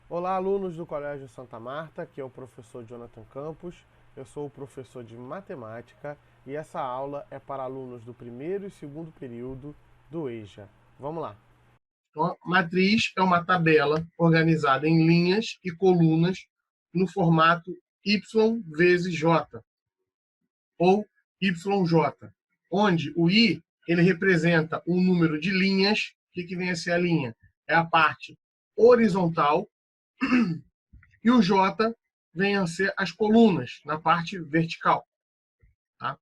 Olá, alunos do Colégio Santa Marta, aqui é o professor Jonathan Campos. Eu sou o professor de matemática e essa aula é para alunos do primeiro e segundo período do EJA. Vamos lá. Então, a matriz é uma tabela organizada em linhas e colunas no formato Y vezes J, ou YJ, onde o I ele representa um número de linhas. O que vem a ser a linha? É a parte horizontal, e o J vem a ser as colunas, na parte vertical. Tá?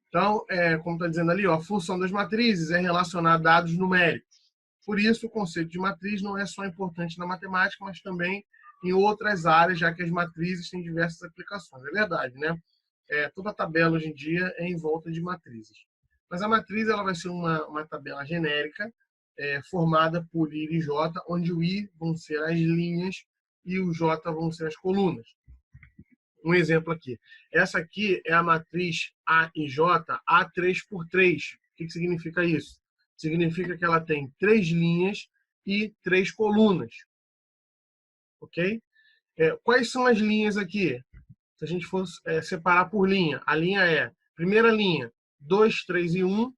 Então, como está dizendo ali, ó, a função das matrizes é relacionar dados numéricos. Por isso, o conceito de matriz não é só importante na matemática, mas também em outras áreas, já que as matrizes têm diversas aplicações. É verdade, né? Toda tabela hoje em dia é em volta de matrizes. Mas a matriz ela vai ser uma tabela genérica, formada por I e J, onde o I vão ser as linhas e o J vão ser as colunas. Um exemplo aqui. Essa aqui é a matriz A e J, A3 por 3. O que significa isso? Significa que ela tem 3 linhas e 3 colunas. Ok? Quais são as linhas aqui? Se a gente for separar por linha, a linha é, primeira linha, 2, 3 e 1.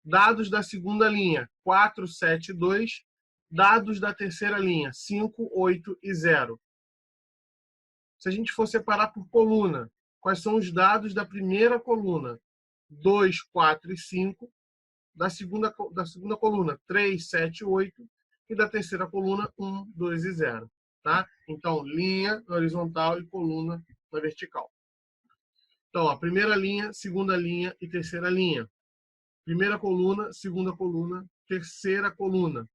Dados da segunda linha, 4, 7 e 2. Dados da terceira linha, 5, 8 e 0. Se a gente for separar por coluna, quais são os dados da primeira coluna? 2, 4 e 5. Da segunda coluna, 3, 7 e 8. E da terceira coluna, 1, 2 e 0. Tá? Então, linha na horizontal e coluna na vertical. Então, a primeira linha, segunda linha e terceira linha. Primeira coluna, segunda coluna, terceira coluna.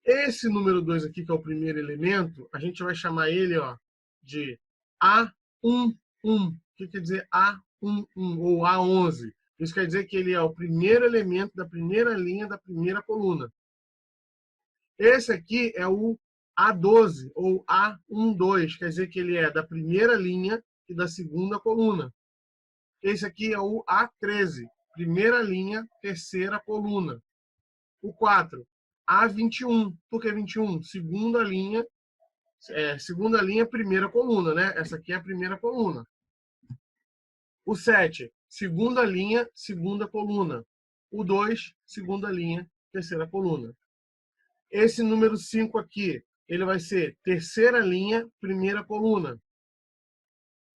Esse número 2 aqui, que é o primeiro elemento, a gente vai chamar ele de A11. O que quer dizer A11 ou A11? Isso quer dizer que ele é o primeiro elemento da primeira linha da primeira coluna. Esse aqui é o A12 ou A12, quer dizer que ele é da primeira linha e da segunda coluna. Esse aqui é o A13, primeira linha, terceira coluna. O 4, A21. Por que 21? Segunda linha, primeira coluna, né? Essa aqui é a primeira coluna. O 7, segunda linha, segunda coluna. O 2, segunda linha, terceira coluna. Esse número 5 aqui, ele vai ser terceira linha, primeira coluna.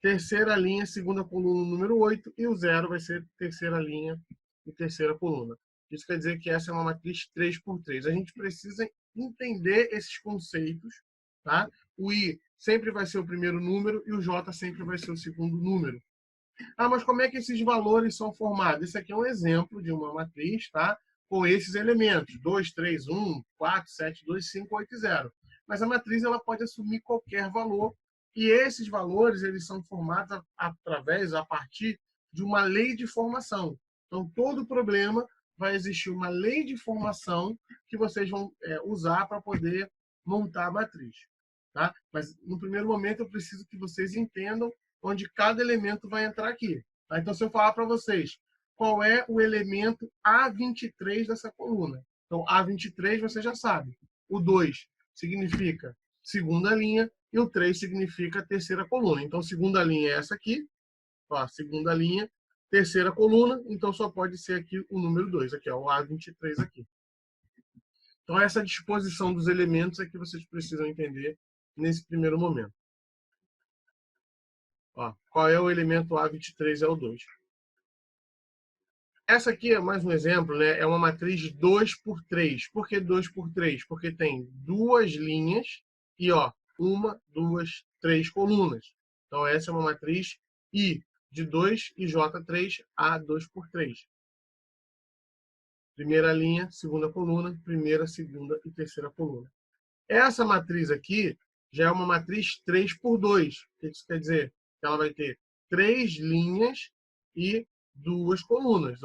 Terceira linha, segunda coluna, número 8. E o 0 vai ser terceira linha e terceira coluna. Isso quer dizer que essa é uma matriz 3 por 3. A gente precisa entender esses conceitos. Tá? O I sempre vai ser o primeiro número e o J sempre vai ser o segundo número. Mas como é que esses valores são formados? Esse aqui é um exemplo de uma matriz, tá? Com esses elementos: 2, 3, 1, 4, 7, 2, 5, 8 e 0. Mas a matriz ela pode assumir qualquer valor, e esses valores eles são formados a partir de uma lei de formação. Então, todo problema vai existir uma lei de formação que vocês vão usar para poder montar a matriz. Tá? Mas, no primeiro momento, eu preciso que vocês entendam onde cada elemento vai entrar aqui. Tá? Então, se eu falar para vocês qual é o elemento A23 dessa coluna. Então, A23 você já sabe. O 2 significa segunda linha e o 3 significa terceira coluna. Então, segunda linha é essa aqui. Segunda linha, terceira coluna. Então, só pode ser aqui o número 2. Aqui, o A23 aqui. Então, essa disposição dos elementos é que vocês precisam entender nesse primeiro momento. Qual é o elemento A23? É o 2. Essa aqui é mais um exemplo, né? É uma matriz 2 por 3. Por que 2 por 3? Porque tem duas linhas e uma, duas, três colunas. Então, essa é uma matriz I de 2 e J3 a 2 por 3. Primeira linha, segunda coluna, primeira, segunda e terceira coluna. Essa matriz aqui já é uma matriz 3 por 2. O que isso quer dizer? Que ela vai ter três linhas e duas colunas.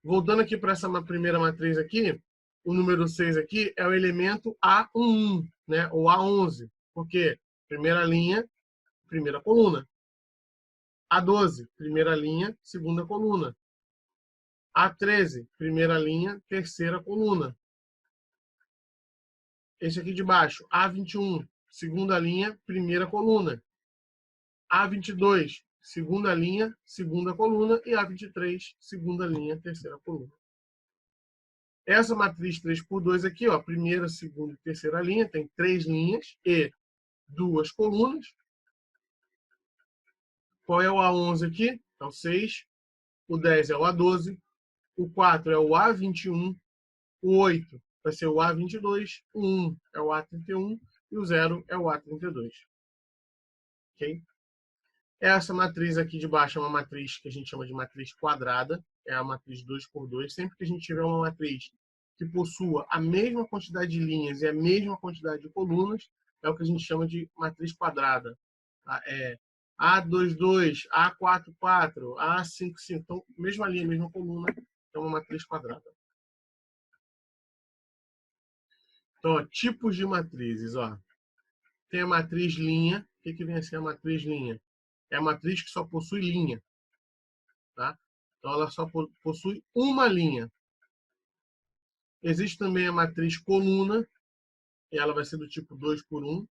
Voltando aqui para essa primeira matriz aqui, o número 6 aqui é o elemento A11, né? Ou A11. Por quê? Primeira linha, primeira coluna. A12, primeira linha, segunda coluna. A13, primeira linha, terceira coluna. esse aqui de baixo, A21, segunda linha, primeira coluna. A22, segunda linha, segunda coluna. E A23, segunda linha, terceira coluna. Essa matriz 3x2 aqui, ó, primeira, segunda e terceira linha, tem 3 linhas e 2 colunas. Qual é o A11 aqui? É o 6. O 10 é o A12. O 4 é o A21. O 8 vai ser o A22. O 1 é o A31. E o 0 é o A32. Ok? Essa matriz aqui de baixo é uma matriz que a gente chama de matriz quadrada. É a matriz 2x2. Sempre que a gente tiver uma matriz que possua a mesma quantidade de linhas e a mesma quantidade de colunas, é o que a gente chama de matriz quadrada. Tá? É A22, A44, A55. Então, mesma linha, mesma coluna, é uma matriz quadrada. Então, ó, tipos de matrizes. Ó. Tem a matriz linha. O que vem a ser a matriz linha? É a matriz que só possui linha. Tá? Então, ela só possui uma linha. Existe também a matriz coluna, e ela vai ser do tipo 2x1,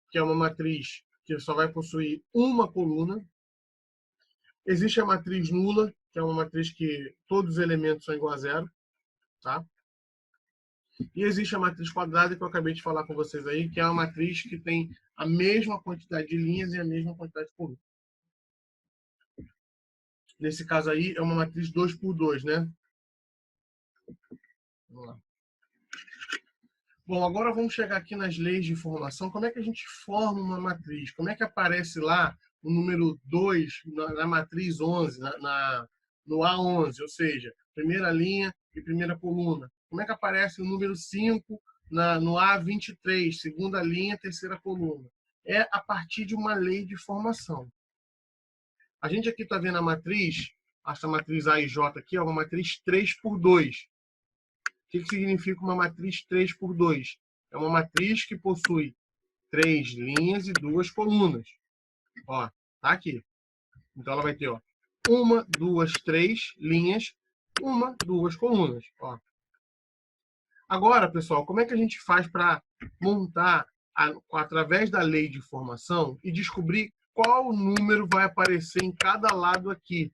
que é uma matriz que só vai possuir uma coluna. Existe a matriz nula, que é uma matriz que todos os elementos são iguais a zero. Tá? E existe a matriz quadrada, que eu acabei de falar com vocês aí, que é uma matriz que tem a mesma quantidade de linhas e a mesma quantidade de colunas. Nesse caso aí, é uma matriz 2x2, né? Vamos lá. Bom, agora vamos chegar aqui nas leis de formação. Como é que a gente forma uma matriz? Como é que aparece lá o número 2 na matriz 11, no A11, ou seja, primeira linha e primeira coluna? Como é que aparece o número 5 no A23, segunda linha, terceira coluna? É a partir de uma lei de formação. A gente aqui está vendo a matriz, essa matriz A e J aqui é uma matriz 3x2. O que significa uma matriz 3x2? É uma matriz que possui 3 linhas e 2 colunas. Ó, tá aqui. Então ela vai ter, ó, 1, 2, 3 linhas, 1, 2 colunas. Ó. Agora, pessoal, como é que a gente faz para montar através da lei de formação e descobrir qual número vai aparecer em cada lado aqui?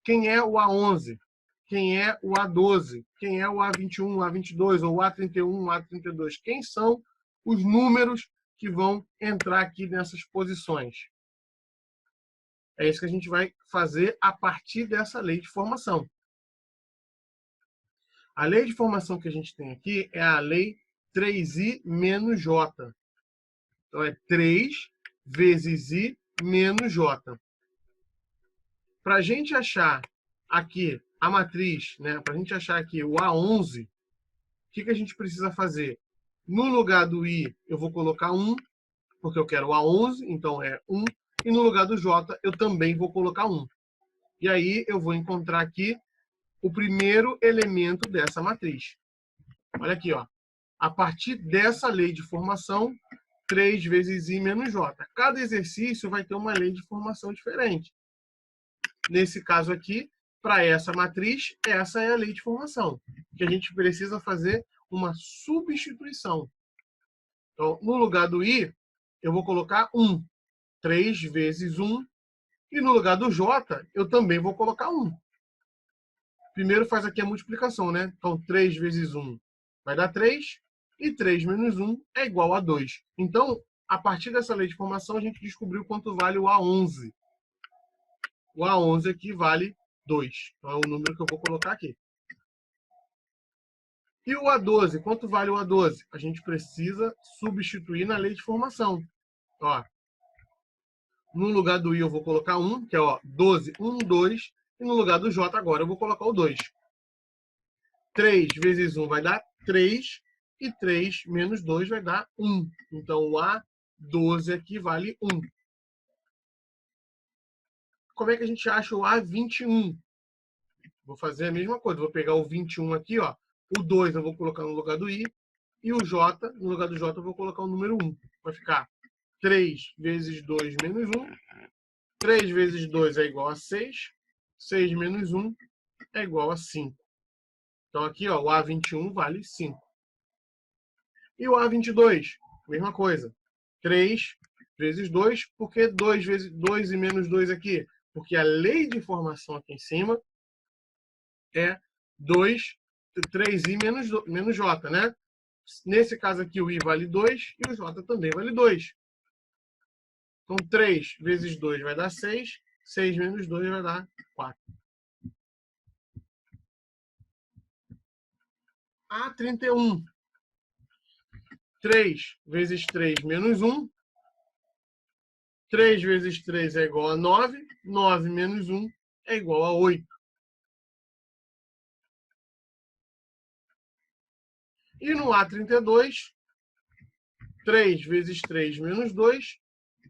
Quem é o A11? Quem é o A12? Quem é o A21, A22, ou o A31, A32? Quem são os números que vão entrar aqui nessas posições? É isso que a gente vai fazer a partir dessa lei de formação. A lei de formação que a gente tem aqui é a lei 3i menos j. Então, é 3 vezes i menos j. Para a gente achar aqui a matriz, né, para a gente achar aqui o A11, o que a gente precisa fazer? No lugar do i, eu vou colocar 1, porque eu quero o A11, então é 1. E no lugar do j, eu também vou colocar 1. E aí eu vou encontrar aqui o primeiro elemento dessa matriz. Olha aqui, ó. A partir dessa lei de formação, 3 vezes i menos j. Cada exercício vai ter uma lei de formação diferente. Nesse caso aqui, para essa matriz, essa é a lei de formação, que a gente precisa fazer uma substituição. Então, no lugar do i, eu vou colocar 1. 3 vezes 1. E no lugar do j, eu também vou colocar 1. Primeiro faz aqui a multiplicação, né? Então, 3 vezes 1 vai dar 3. E 3 menos 1 é igual a 2. Então, a partir dessa lei de formação, a gente descobriu quanto vale o A11. O A11 aqui vale 2. Então, é o número que eu vou colocar aqui. E o A12? Quanto vale o A12? A gente precisa substituir na lei de formação. Ó, no lugar do I eu vou colocar 1, que é ó, 12, 1, 2. E no lugar do J agora eu vou colocar o 2. 3 vezes 1 vai dar 3. E 3 menos 2 vai dar 1. Então o A12 aqui vale 1. Como é que a gente acha o A21? Vou fazer a mesma coisa. Vou pegar o 21 aqui, ó. O 2 eu vou colocar no lugar do I. E o J, no lugar do J, eu vou colocar o número 1. Vai ficar 3 vezes 2 menos 1. 3 vezes 2 é igual a 6. 6 menos 1 é igual a 5. Então aqui, ó, o A21 vale 5. E o A22, mesma coisa. 3 vezes 2, por que 2 vezes 2 e menos 2 aqui? Porque a lei de formação aqui em cima é 2, 3i menos j, né? Nesse caso aqui, o i vale 2 e o j também vale 2. Então, 3 vezes 2 vai dar 6. 6 menos 2 vai dar 4. A31. 3 vezes 3 menos 1. 3 vezes 3 é igual a 9. 9 menos 1 é igual a 8. E no A32, 3 vezes 3 menos 2.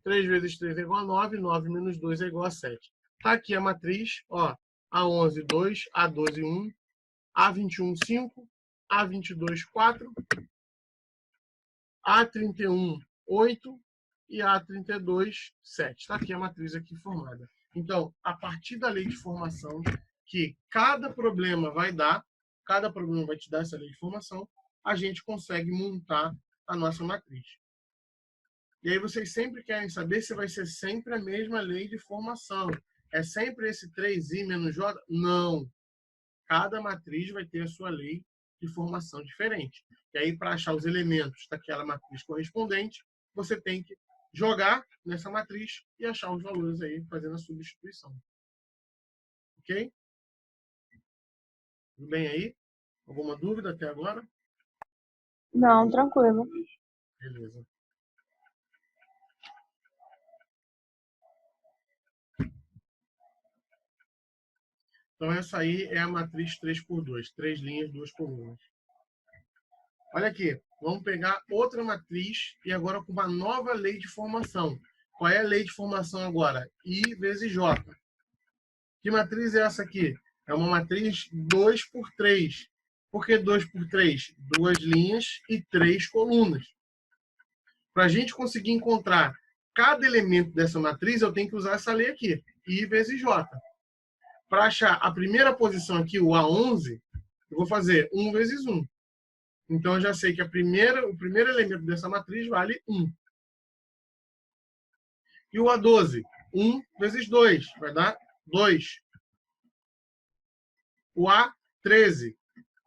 3 vezes 3 é igual a 9. 9 menos 2 é igual a 7. Está aqui a matriz. Ó, A11, 2. A12, 1. A21, 5. A22, 4. A31, 8. E A32, 7. Está aqui a matriz aqui formada. Então, a partir da lei de formação, que cada problema vai dar, cada problema vai te dar essa lei de formação, a gente consegue montar a nossa matriz. E aí vocês sempre querem saber se vai ser sempre a mesma lei de formação. É sempre esse 3i menos j? Não. Cada matriz vai ter a sua lei de formação diferente. E aí, para achar os elementos daquela matriz correspondente, você tem que jogar nessa matriz e achar os valores aí, fazendo a substituição. Ok? Tudo bem aí? Alguma dúvida até agora? Não, tranquilo. Beleza. Então, essa aí é a matriz 3x2. 3 linhas, 2 colunas. Olha aqui. Vamos pegar outra matriz e agora com uma nova lei de formação. Qual é a lei de formação agora? I vezes J. Que matriz é essa aqui? É uma matriz 2 por 3. Por que 2 por 3? 2 linhas e 3 colunas. Para a gente conseguir encontrar cada elemento dessa matriz, eu tenho que usar essa lei aqui. I vezes J. Para achar a primeira posição aqui, o A11, eu vou fazer 1 vezes 1. Então, eu já sei que o primeiro elemento dessa matriz vale 1. E o A12? 1 vezes 2, vai dar 2. O A13,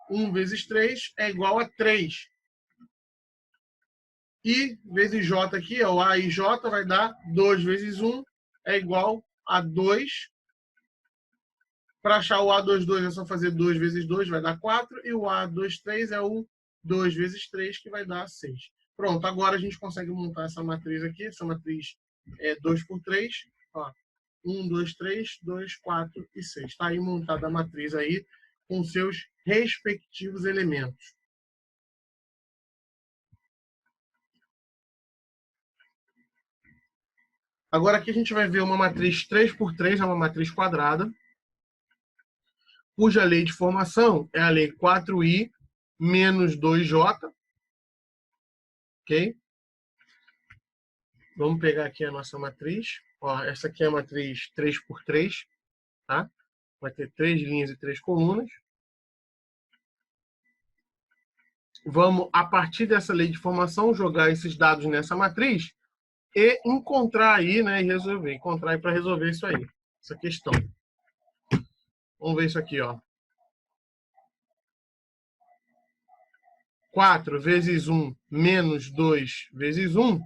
1 vezes 3 é igual a 3. I vezes J aqui, o A e J vai dar 2 vezes 1 é igual a 2. Para achar o A22 é só fazer 2 vezes 2, vai dar 4. E o A23 é o 2 vezes 3, que vai dar 6. Pronto, agora a gente consegue montar essa matriz aqui. Essa matriz é 2 por 3. Ó, 1, 2, 3, 2, 4 e 6. Está aí montada a matriz aí com seus respectivos elementos. Agora aqui a gente vai ver uma matriz 3 por 3, é uma matriz quadrada, cuja lei de formação é a lei 4i menos 2j. Ok? Vamos pegar aqui a nossa matriz. Ó, essa aqui é a matriz 3 por 3. Tá? Vai ter 3 linhas e 3 colunas. Vamos, a partir dessa lei de formação, jogar esses dados nessa matriz e encontrar aí, né, e resolver. Encontrar aí para resolver isso aí, essa questão. Vamos ver isso aqui, ó. 4 vezes 1 menos 2 vezes 1.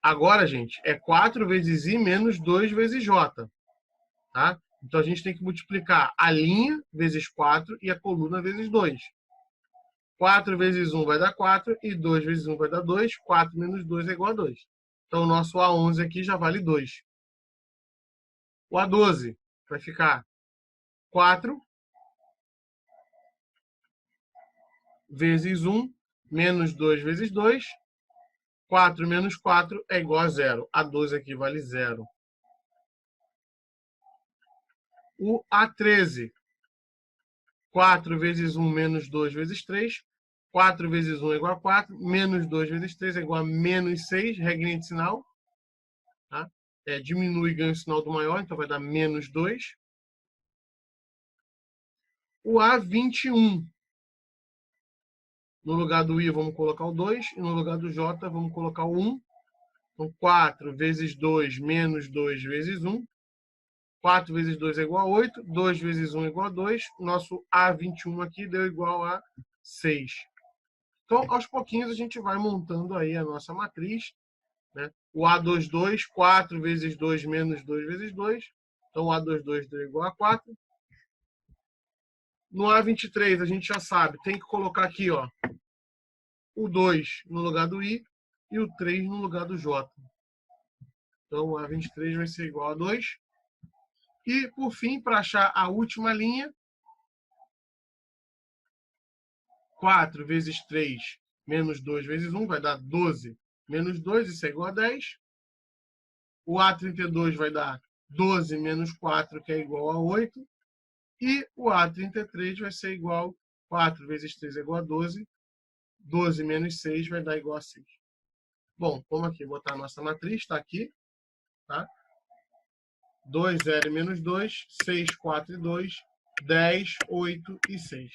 Agora, gente, é 4 vezes i menos 2 vezes j. Tá? Então, a gente tem que multiplicar a linha vezes 4 e a coluna vezes 2. 4 vezes 1 vai dar 4 e 2 vezes 1 vai dar 2. 4 menos 2 é igual a 2. Então, o nosso A11 aqui já vale 2. O A12 vai ficar 4 vezes 1 menos 2 vezes 2. 4 menos 4 é igual a 0. A12 aqui vale 0. O A13, 4 vezes 1 menos 2 vezes 3. 4 vezes 1 é igual a 4. Menos 2 vezes 3 é igual a menos 6. Regrinha de sinal. Tá? Diminui e ganha o sinal do maior, então vai dar menos 2. O A21. No lugar do I, vamos colocar o 2. E no lugar do J, vamos colocar o 1. Então, 4 vezes 2 menos 2 vezes 1. 4 vezes 2 é igual a 8. 2 vezes 1 é igual a 2. Nosso A21 aqui deu igual a 6. Então, aos pouquinhos, a gente vai montando aí a nossa matriz, né? O A22, 4 vezes 2 menos 2 vezes 2. Então, o A22 deu igual a 4. No A23, a gente já sabe, tem que colocar aqui, ó, o 2 no lugar do I e o 3 no lugar do J. Então, o A23 vai ser igual a 2. E, por fim, para achar a última linha, 4 vezes 3 menos 2 vezes 1 vai dar 12 menos 2, isso é igual a 10. O A32 vai dar 12 menos 4, que é igual a 8. E o A33 vai ser igual a 4 vezes 3 é igual a 12. 12 menos 6 vai dar igual a 6. Bom, vamos aqui botar a nossa matriz, está aqui. Tá? 2, 0 e menos 2, 6, 4 e 2, 10, 8 e 6.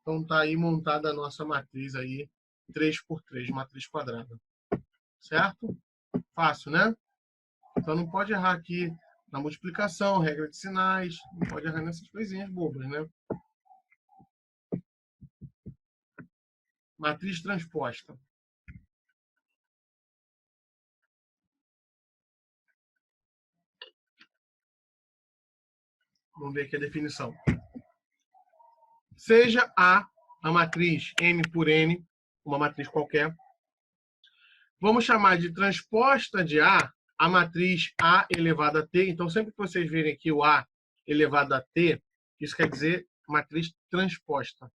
Então está aí montada a nossa matriz aí, 3 por 3, matriz quadrada. Certo? Fácil, né? Então não pode errar aqui na multiplicação, regra de sinais, não pode errar nessas coisinhas bobas, né? Matriz transposta. Vamos ver aqui a definição. Seja a matriz M por N, uma matriz qualquer, vamos chamar de transposta de a matriz A elevado a T. Então, sempre que vocês verem aqui o A elevado a T, isso quer dizer matriz transposta.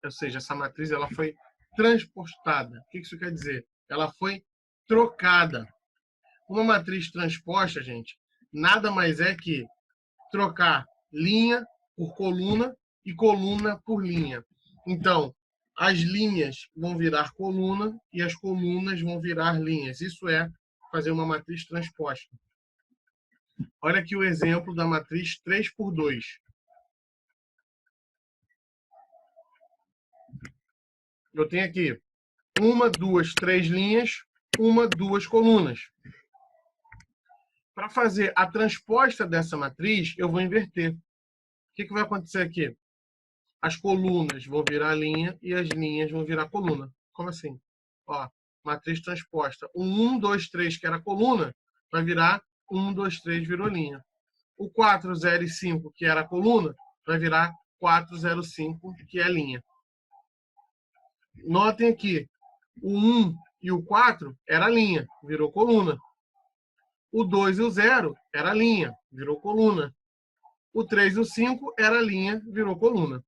Ou seja, essa matriz ela foi transpostada. O que isso quer dizer? Ela foi trocada. Uma matriz transposta, gente, nada mais é que trocar linha por coluna e coluna por linha. Então, as linhas vão virar coluna e as colunas vão virar linhas. Isso é fazer uma matriz transposta. Olha aqui o exemplo da matriz 3 por 2. Eu tenho aqui 1, 2, 3 linhas, 1, 2 colunas. Para fazer a transposta dessa matriz, eu vou inverter. O que vai acontecer aqui? As colunas vão virar linha e as linhas vão virar coluna. Como assim? Ó, matriz transposta. O 1, 2, 3, que era coluna, vai virar 1, 2, 3, virou linha. O 4, 0 e 5, que era coluna, vai virar 4, 0, 5, que é linha. Notem aqui, o 1 e o 4 era linha, virou coluna. O 2 e o 0 era linha, virou coluna. O 3 e o 5 era linha, virou coluna.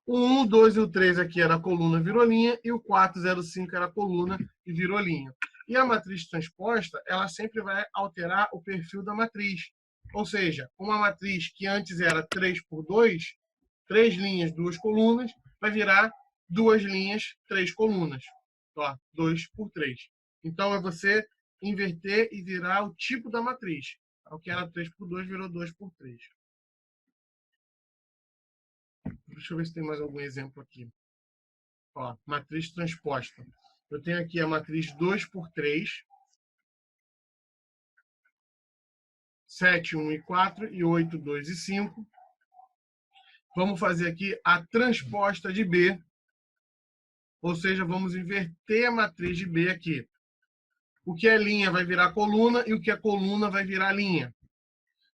O 1, o 2 e o 3 aqui era coluna, virou linha. E o 4, 0, 5 era coluna e virou linha. E a matriz transposta, ela sempre vai alterar o perfil da matriz. Ou seja, uma matriz que antes era 3 por 2, 3 linhas, 2 colunas, vai virar 2 linhas, 3 colunas. Ó, 2 por 3. Então, é você inverter e virar o tipo da matriz. O que era 3 por 2 virou 2 por 3. Deixa eu ver se tem mais algum exemplo aqui. Ó, matriz transposta. Eu tenho aqui a matriz 2 por 3, 7, 1 e 4, e 8, 2 e 5. Vamos fazer aqui a transposta de B. Ou seja, vamos inverter a matriz de B aqui. O que é linha vai virar coluna e o que é coluna vai virar linha.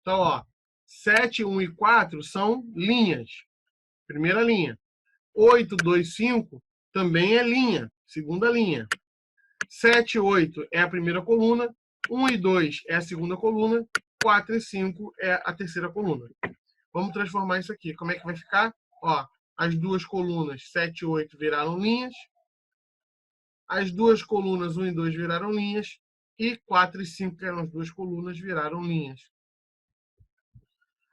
Então, ó, 7, 1 e 4 são linhas. Primeira linha. 8, 2, 5 também é linha. Segunda linha. 7 e 8 é a primeira coluna. 1 e 2 é a segunda coluna. 4 e 5 é a terceira coluna. Vamos transformar isso aqui. Como é que vai ficar? Ó, as duas colunas 7 e 8 viraram linhas. As duas colunas 1 e 2 viraram linhas. E 4 e 5, que eram as duas colunas, viraram linhas.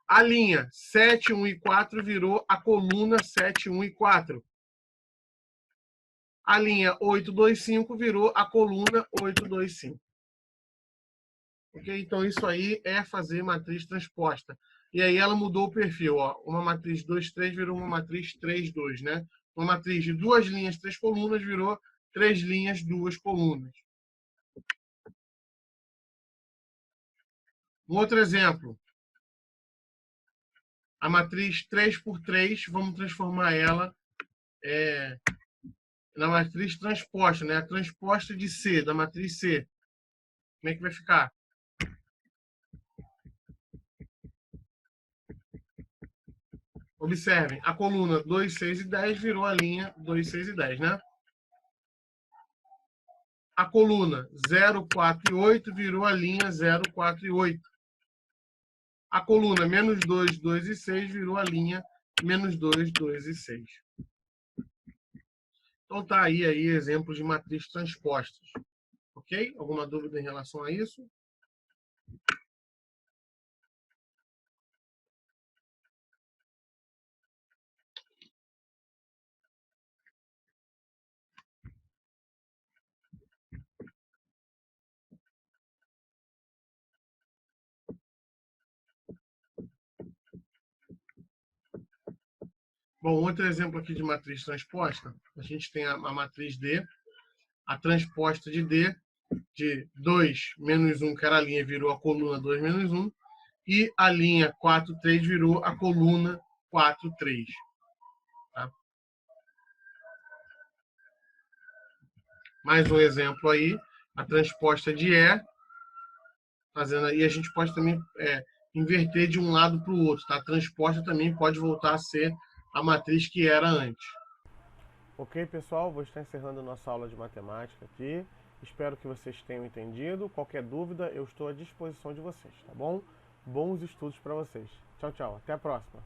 A linha 7, 1 e 4 virou a coluna 7, 1 e 4. A linha 8, 2, 5 virou a coluna 8, 2, 5. Ok? Então, isso aí é fazer matriz transposta. E aí ela mudou o perfil. Ó. Uma matriz 2, 3 virou uma matriz 3, 2, né? Uma matriz de 2 linhas, 3 colunas virou 3 linhas, 2 colunas. Um outro exemplo. A matriz 3 por 3, vamos transformar ela na matriz transposta, né? A transposta de C, da matriz C. Como é que vai ficar? Observem, a coluna 2, 6 e 10 virou a linha 2, 6 e 10, né? A coluna 0, 4 e 8 virou a linha 0, 4 e 8. A coluna menos 2, 2 e 6 virou a linha menos 2, 2 e 6. Então tá aí exemplos de matrizes transpostas. Ok? Alguma dúvida em relação a isso? Bom, outro exemplo aqui de matriz transposta, a gente tem a matriz D, a transposta de D, de 2 menos 1, que era a linha, virou a coluna 2 menos 1, e a linha 4, 3 virou a coluna 4, 3. Tá? Mais um exemplo aí, a transposta de E, fazendo aí, a gente pode também inverter de um lado para o outro. Tá? A transposta também pode voltar a ser a matriz que era antes. Ok, pessoal, vou estar encerrando a nossa aula de matemática aqui. Espero que vocês tenham entendido. Qualquer dúvida, eu estou à disposição de vocês, tá bom? Bons estudos para vocês. Tchau, tchau. Até a próxima.